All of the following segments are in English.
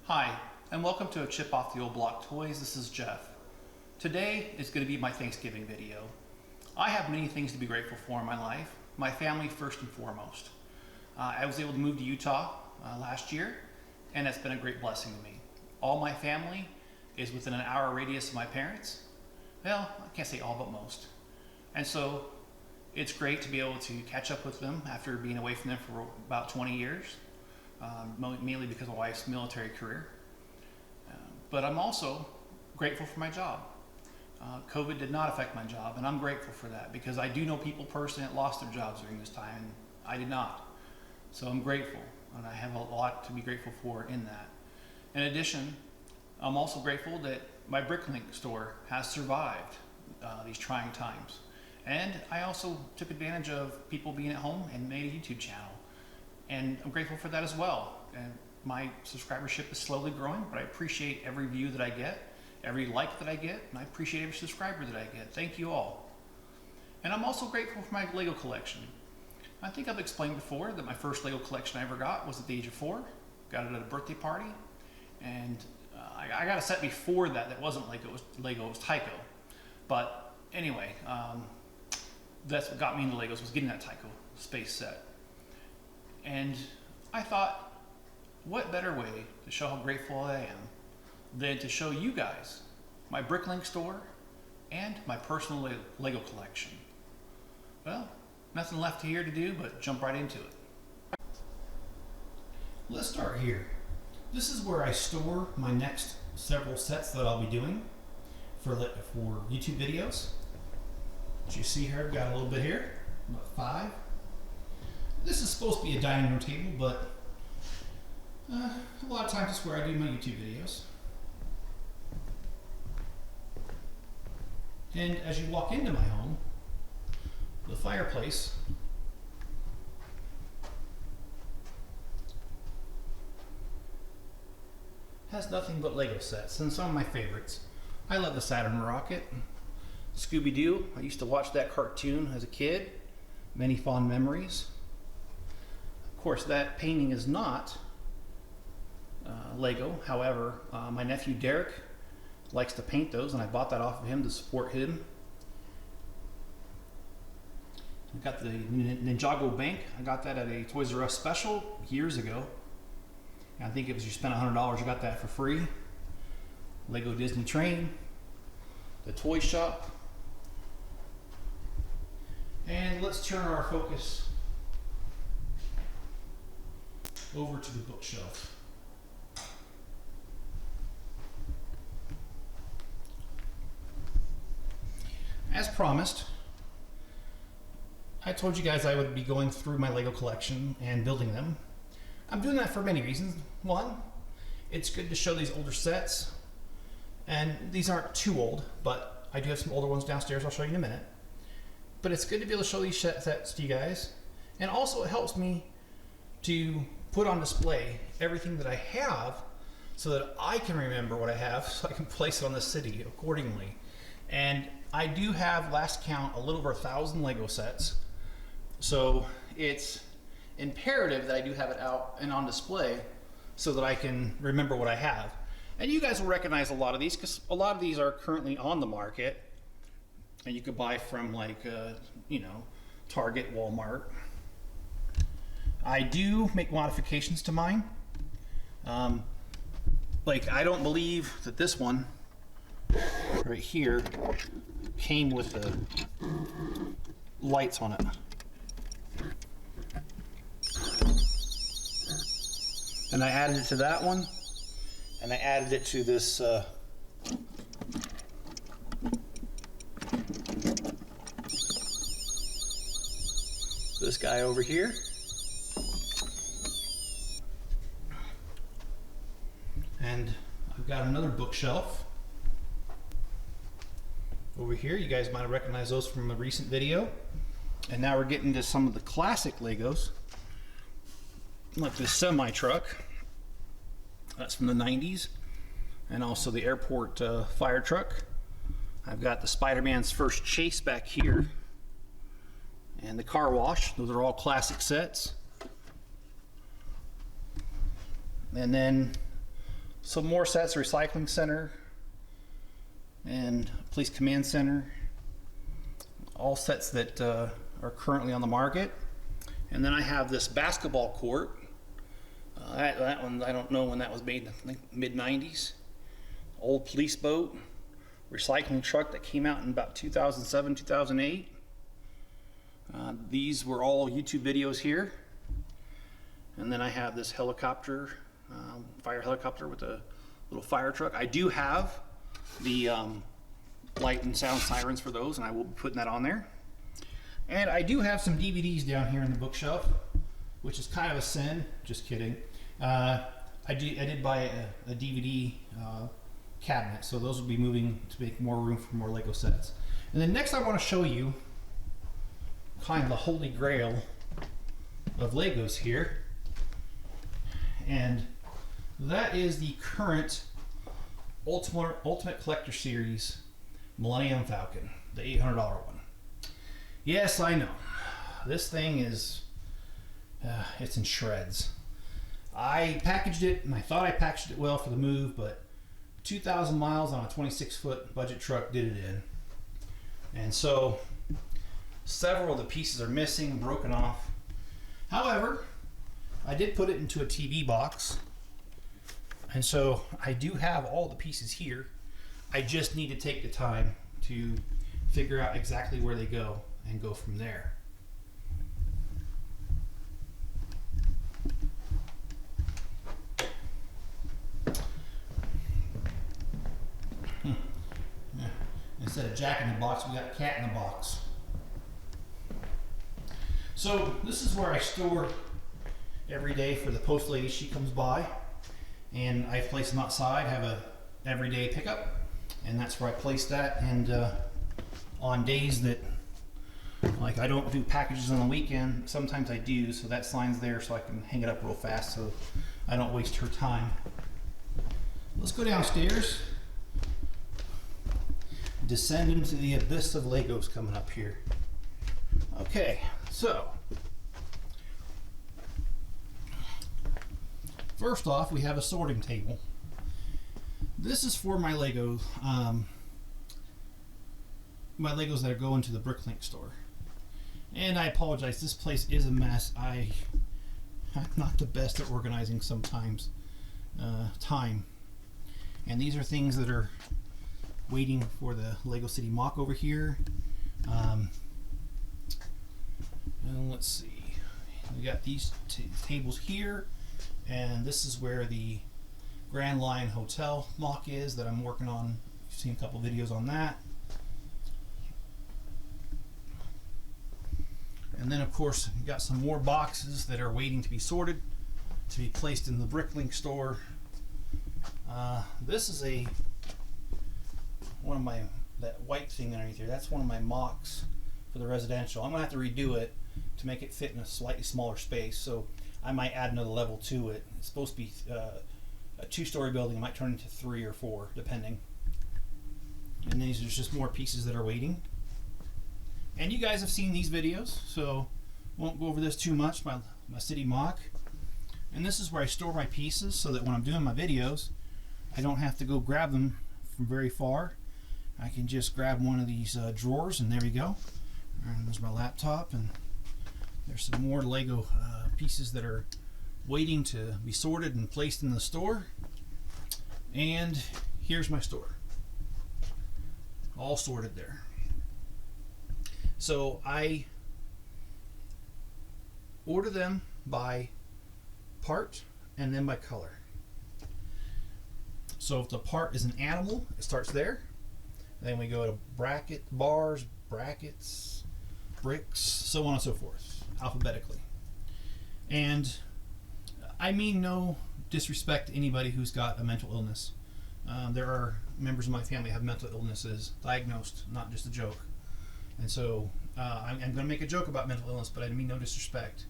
Hi, and welcome to a Chip Off the Old Block Toys. This is Jeff. Today is going to be my Thanksgiving video. I have many things to be grateful for in my life. My family first and foremost. I was able to move to Utah last year, and that's been a great blessing to me. All my family is within an hour radius of my parents. Well, I can't say all, but most. And so it's great to be able to catch up with them after being away from them for about 20 years. Mainly because of my wife's military career. But I'm also grateful for my job. COVID did not affect my job, and I'm grateful for that because I do know people personally that lost their jobs during this time, and I did not. So I'm grateful, and I have a lot to be grateful for in that. In addition, I'm also grateful that my Bricklink store has survived these trying times. And I also took advantage of people being at home and made a YouTube channel. And I'm grateful for that as well. And my subscribership is slowly growing, but I appreciate every view that I get, every like that I get, and I appreciate every subscriber that I get. Thank you all. And I'm also grateful for my Lego collection. I think I've explained before that my first Lego collection I ever got was at the age of 4. Got it at a birthday party. And I got a set before that wasn't Lego, it was Tyco. But anyway, that's what got me into Legos, was getting that Tyco space set. And I thought, what better way to show how grateful I am than to show you guys my Bricklink store and my personal Lego collection. Well, nothing left here to do but jump right into it. Let's start here. This is where I store my next several sets that I'll be doing for YouTube videos. As you see here, I've got a little bit here, about 5. This is supposed to be a dining room table, but a lot of times it's where I do my YouTube videos. And as you walk into my home, the fireplace has nothing but Lego sets and some of my favorites. I love the Saturn rocket, Scooby-Doo. I used to watch that cartoon as a kid. Many fond memories. Of course, that painting is not Lego. However, my nephew Derek likes to paint those, and I bought that off of him to support him. I got the Ninjago Bank. I got that at a Toys R Us special years ago. I think it was you spent $100, you got that for free. Lego Disney Train, the toy shop. And let's turn our focus over to the bookshelf. As promised, I told you guys I would be going through my Lego collection and building them. I'm doing that for many reasons. One, it's good to show these older sets, and these aren't too old, but I do have some older ones downstairs I'll show you in a minute. But it's good to be able to show these sets to you guys, and also it helps me to put on display everything that I have so that I can remember what I have so I can place it on the city accordingly. And I do have, last count, a little over 1,000 Lego sets, so it's imperative that I do have it out and on display so that I can remember what I have. And you guys will recognize a lot of these because a lot of these are currently on the market and you could buy from like Target, Walmart. I do make modifications to mine. Like, I don't believe that this one right here came with the lights on it. And I added it to that one, and I added it to this this guy over here. And I've got another bookshelf over here. You guys might have recognized those from a recent video. And now we're getting to some of the classic Legos, like this semi-truck. That's from the 90s. And also the airport fire truck. I've got the Spider-Man's first chase back here. And the car wash. Those are all classic sets. And then Some more sets, recycling center and police command center. All sets that are currently on the market. And then I have this basketball court. That one, I don't know when that was made, I think mid-90s. Old police boat, recycling truck that came out in about 2007, 2008. These were all YouTube videos here. And then I have this helicopter, fire helicopter with a little fire truck. I do have the light and sound sirens for those, and I will be putting that on there. And I do have some DVDs down here in the bookshelf, which is kind of a sin. Just kidding. I did buy a DVD cabinet, so those will be moving to make more room for more Lego sets. And then next I want to show you kind of the Holy Grail of Legos here. And that is the current Ultimate Collector Series Millennium Falcon, the $800 one. Yes, I know. This thing is, it's in shreds. I packaged it, and I thought I packaged it well for the move, but 2,000 miles on a 26-foot budget truck did it in. And so, several of the pieces are missing and broken off. However, I did put it into a TV box, and so I do have all the pieces here. I just need to take the time to figure out exactly where they go and go from there. Yeah. Instead of Jack in the Box, we got Cat in the Box. So this is where I store every day for the post lady. She comes by, and I place them outside, have a everyday pickup, and that's where I place that. And on days that, like, I don't do packages on the weekend, sometimes I do, so that sign's there so I can hang it up real fast so I don't waste her time. Let's go downstairs, descend into the abyss of Legos coming up here. Okay, so first off, we have a sorting table. This is for my Legos, that are going to the Bricklink store. And I apologize, this place is a mess. I'm not the best at organizing sometimes. Time. And these are things that are waiting for the Lego City mock over here. And let's see, we got these tables here, and this is where the Grand Line Hotel mock is that I'm working on. You've seen a couple videos on that. And then of course we got some more boxes that are waiting to be sorted to be placed in the Bricklink store. This is that white thing underneath here, that's one of my mocks for the residential. I'm gonna have to redo it to make it fit in a slightly smaller space, so I might add another level to it. It's supposed to be a 2-story building. It might turn into 3 or 4 depending. And there's just more pieces that are waiting. And you guys have seen these videos, so won't go over this too much. My city mock. And this is where I store my pieces so that when I'm doing my videos, I don't have to go grab them from very far. I can just grab one of these drawers, and there we go. And there's my laptop, and there's some more Lego pieces that are waiting to be sorted and placed in the store. And here's my store, all sorted there. So I order them by part and then by color. So if the part is an animal, it starts there. Then we go to bars, brackets, bricks, so on and so forth, alphabetically. And I mean no disrespect to anybody who's got a mental illness. There are members of my family have mental illnesses, diagnosed, not just a joke. And so I'm going to make a joke about mental illness, but I mean no disrespect.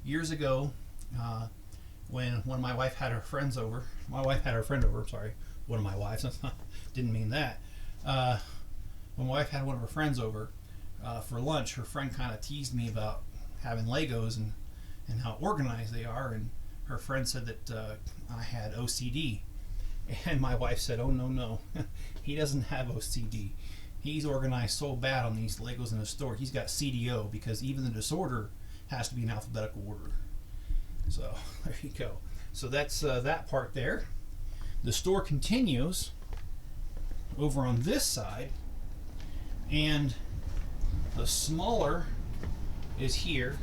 Years ago, when my wife had her friends over, one of my wives, didn't mean that. When my wife had one of her friends over for lunch, her friend kind of teased me about having Legos and how organized they are, and her friend said that I had OCD, and my wife said, "Oh no, he doesn't have OCD. He's organized so bad on these Legos in the store. He's got CDO, because even the disorder has to be in alphabetical order." So there you go. So that's that part there. The store continues over on this side, and the smaller is here.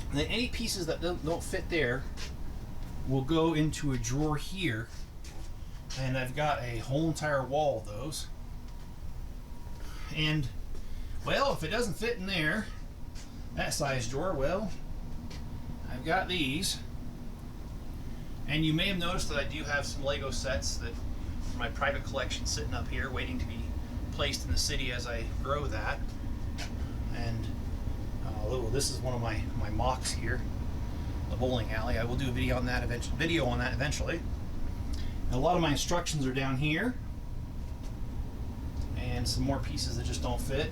And then any pieces that don't fit there will go into a drawer here, and I've got a whole entire wall of those. And well, if it doesn't fit in there, that size drawer, well, I've got these. And you may have noticed that I do have some Lego sets that for my private collection sitting up here waiting to be placed in the city as I grow that. And this is one of my mocks here, the bowling alley. I will do a video on that eventually. And a lot of my instructions are down here, and some more pieces that just don't fit.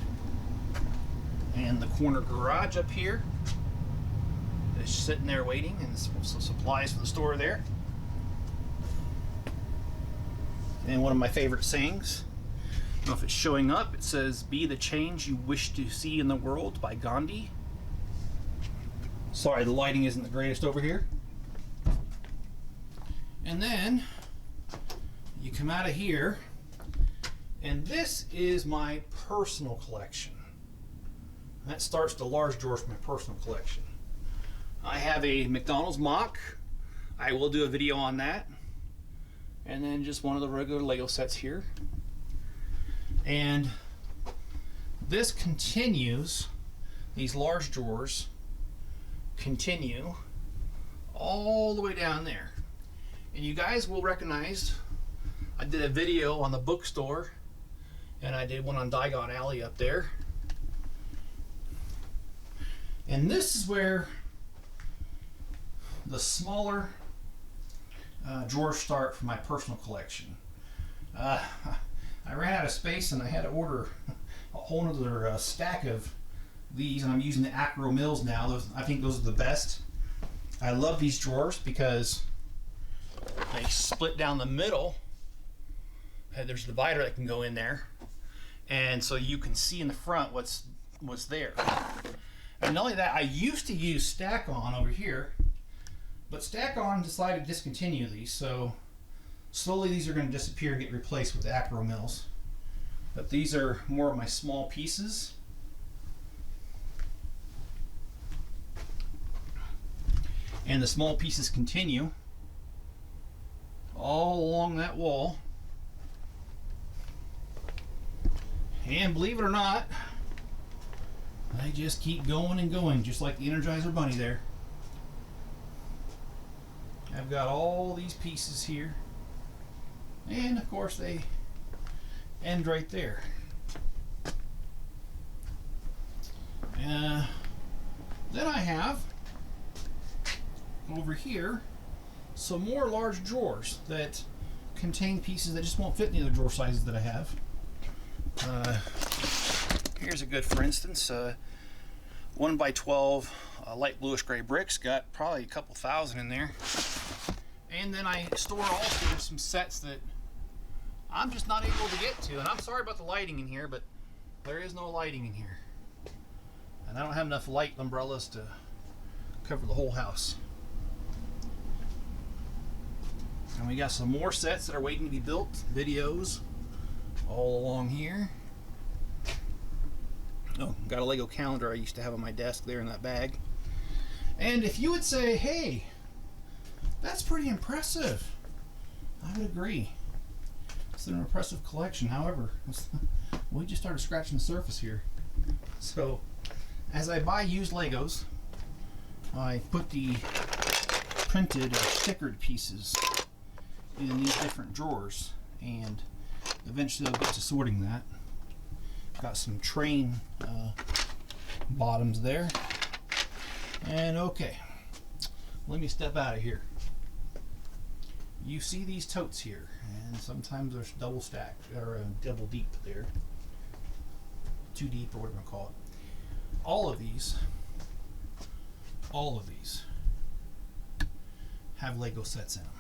And the corner garage up here is sitting there waiting, and some supplies for the store there. And one of my favorite sayings, I don't know if it's showing up, it says, "Be the change you wish to see in the world," by Gandhi. Sorry, the lighting isn't the greatest over here. And then you come out of here, and this is my personal collection. That starts the large drawers for my personal collection. I have a McDonald's mock. I will do a video on that. And then just one of the regular Lego sets here. And this continues, these large drawers continue all the way down there. And you guys will recognize, I did a video on the bookstore, and I did one on Diagon Alley up there. And this is where the smaller drawers start for my personal collection. I ran out of space, and I had to order a whole other stack of these, and I'm using the Acro Mills now. I think those are the best. I love these drawers because they split down the middle. There's a divider that can go in there, and so you can see in the front what's there. And not only that, I used to use Stack-On over here, but Stack-On decided to discontinue these, so slowly these are going to disappear and get replaced with Acro Mills. But these are more of my small pieces. And the small pieces continue all along that wall. And believe it or not, I just keep going and going, just like the Energizer Bunny there. I've got all these pieces here, and of course they end right there. Then I have over here some more large drawers that contain pieces that just won't fit in the other drawer sizes that I have. Here's a good, for instance, 1x12 light bluish gray bricks. Got probably a couple thousand in there. And then I store also some sets that I'm just not able to get to. And I'm sorry about the lighting in here, but there is no lighting in here. And I don't have enough light umbrellas to cover the whole house. And we got some more sets that are waiting to be built, videos all along here. Oh, got a Lego calendar I used to have on my desk there in that bag. And if you would say, hey, that's pretty impressive, I would agree. It's an impressive collection. However, we just started scratching the surface here. So, as I buy used Legos, I put the printed or stickered pieces in these different drawers, and eventually I'll get to sorting that. Got some train bottoms there. And okay, let me step out of here. You see these totes here, and sometimes there's double stacked or double deep there, too deep or whatever you call it. All of these have Lego sets in them.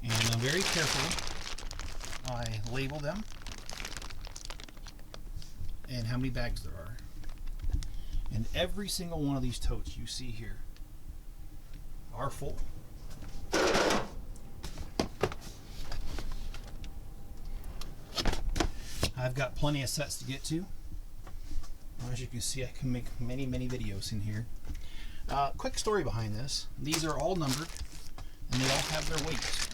And I'm very careful. I label them and how many bags there are. And every single one of these totes you see here are full. I've got plenty of sets to get to. As you can see, I can make many videos in here. Quick story behind this. These are all numbered and they all have their weights.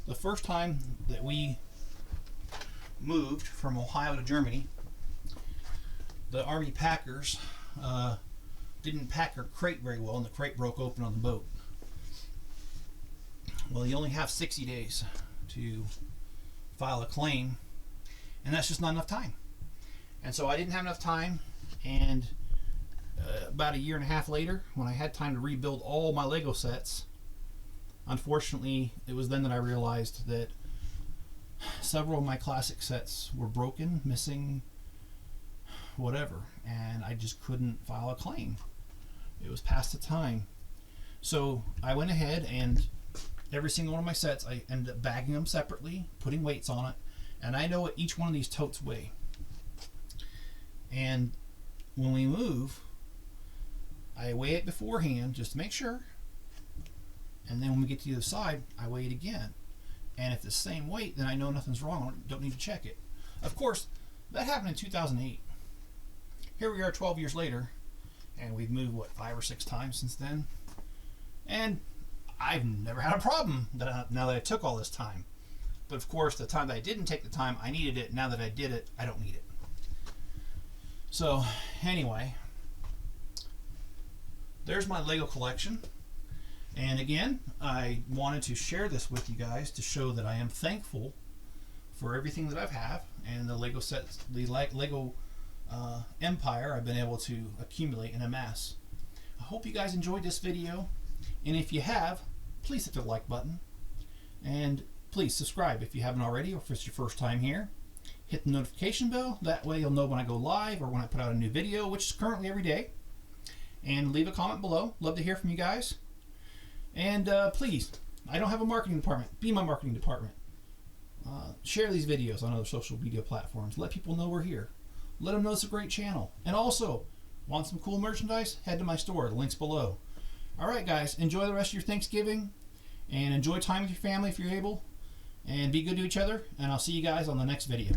The first time that we moved from Ohio to Germany, the Army packers didn't pack our crate very well and the crate broke open on the boat. Well, you only have 60 days to file a claim, and that's just not enough time. And so I didn't have enough time, and about a year and a half later, when I had time to rebuild all my Lego sets, unfortunately it was then that I realized that several of my classic sets were broken, missing, whatever, and I just couldn't file a claim. It was past the time. So I went ahead and every single one of my sets, I ended up bagging them separately, putting weights on it, and I know what each one of these totes weigh. And when we move, I weigh it beforehand just to make sure, and then when we get to the other side, I weigh it again. And if it's the same weight, then I know nothing's wrong. I don't need to check it. Of course, that happened in 2008. Here we are 12 years later, and we've moved, what, 5 or 6 times since then? And I've never had a problem now that I took all this time. But of course, the time that I didn't take the time, I needed it. Now that I did it, I don't need it. So anyway, there's my Lego collection. And again, I wanted to share this with you guys to show that I am thankful for everything that I have and the Lego sets, the Lego empire I've been able to accumulate and amass. I hope you guys enjoyed this video, and if you have, please hit the like button, and please subscribe if you haven't already, or if it's your first time here. Hit the notification bell, that way you'll know when I go live or when I put out a new video, which is currently every day. And leave a comment below. Love to hear from you guys. And please, I don't have a marketing department. Be my marketing department. Share these videos on other social media platforms. Let people know we're here. Let them know it's a great channel. And also, want some cool merchandise? Head to my store. The link's below. Alright guys, enjoy the rest of your Thanksgiving. And enjoy time with your family if you're able. And be good to each other. And I'll see you guys on the next video.